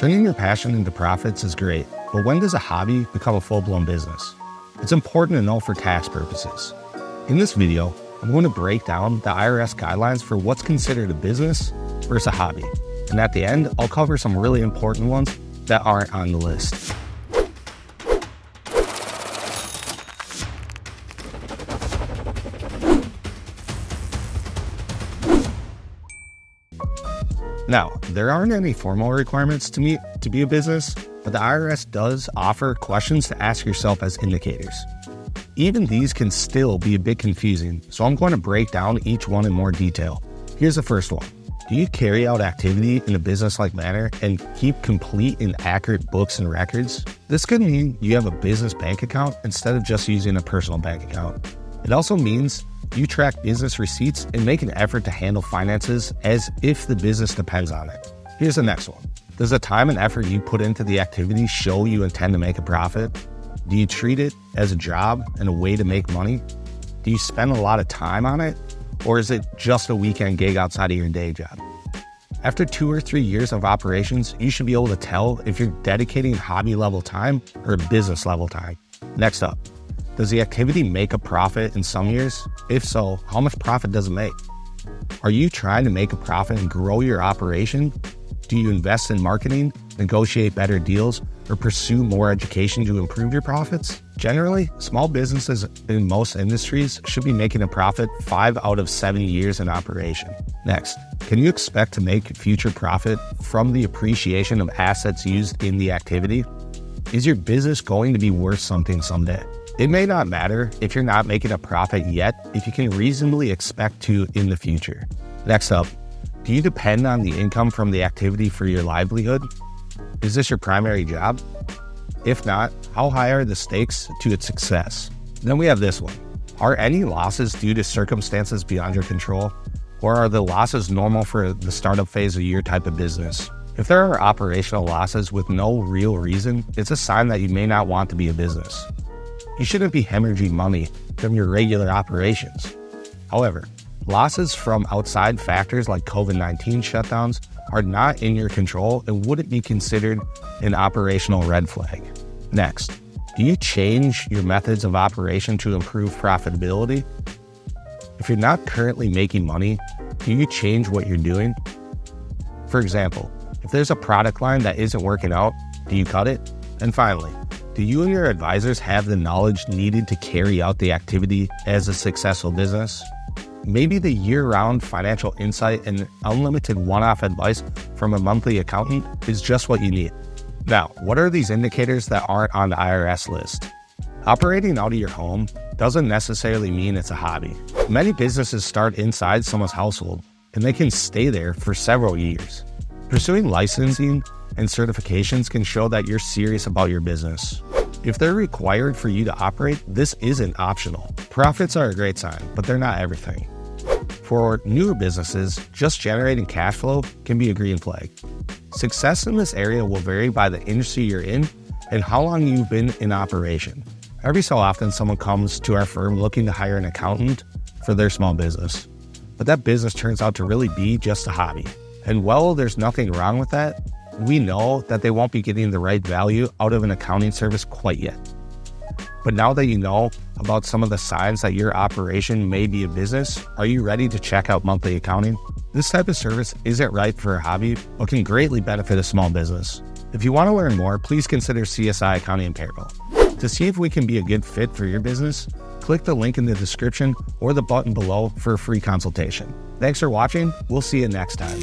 Turning your passion into profits is great, but when does a hobby become a full-blown business? It's important to know for tax purposes. In this video, I'm going to break down the IRS guidelines for what's considered a business versus a hobby. And at the end, I'll cover some really important ones that aren't on the list. Now, there aren't any formal requirements to meet to be a business, but the IRS does offer questions to ask yourself as indicators. Even these can still be a bit confusing, so I'm going to break down each one in more detail. Here's the first one. Do you carry out activity in a business-like manner and keep complete and accurate books and records? This could mean you have a business bank account instead of just using a personal bank account. It also means you track business receipts and make an effort to handle finances as if the business depends on it. Here's the next one. Does the time and effort you put into the activity show you intend to make a profit? Do you treat it as a job and a way to make money? Do you spend a lot of time on it? Or is it just a weekend gig outside of your day job? After 2 or 3 years of operations, you should be able to tell if you're dedicating hobby level time or business level time. Next up, does the activity make a profit in some years? If so, how much profit does it make? Are you trying to make a profit and grow your operation? Do you invest in marketing, negotiate better deals, or pursue more education to improve your profits? Generally, small businesses in most industries should be making a profit 5 out of 7 years in operation. Next, can you expect to make future profit from the appreciation of assets used in the activity? Is your business going to be worth something someday? It may not matter if you're not making a profit yet if you can reasonably expect to in the future. Next up, do you depend on the income from the activity for your livelihood? Is this your primary job? If not, how high are the stakes to its success? Then we have this one. Are any losses due to circumstances beyond your control? Or are the losses normal for the startup phase of your type of business? If there are operational losses with no real reason, it's a sign that you may not want to be a business. You shouldn't be hemorrhaging money from your regular operations. However, losses from outside factors like COVID-19 shutdowns are not in your control and wouldn't be considered an operational red flag. Next, do you change your methods of operation to improve profitability? If you're not currently making money, do you change what you're doing? For example, if there's a product line that isn't working out, do you cut it? And finally, do you and your advisors have the knowledge needed to carry out the activity as a successful business? Maybe the year-round financial insight and unlimited one-off advice from a monthly accountant is just what you need. Now, what are these indicators that aren't on the IRS list? Operating out of your home doesn't necessarily mean it's a hobby. Many businesses start inside someone's household, and they can stay there for several years. Pursuing licensing and certifications can show that you're serious about your business. If they're required for you to operate, this isn't optional. Profits are a great sign, but they're not everything. For newer businesses, just generating cash flow can be a green flag. Success in this area will vary by the industry you're in and how long you've been in operation. Every so often, someone comes to our firm looking to hire an accountant for their small business, but that business turns out to really be just a hobby. And while there's nothing wrong with that, we know that they won't be getting the right value out of an accounting service quite yet. But now that you know about some of the signs that your operation may be a business, are you ready to check out monthly accounting? This type of service isn't right for a hobby, but can greatly benefit a small business. If you want to learn more, please consider CSI Accounting and Payroll. To see if we can be a good fit for your business, click the link in the description or the button below for a free consultation. Thanks for watching. We'll see you next time.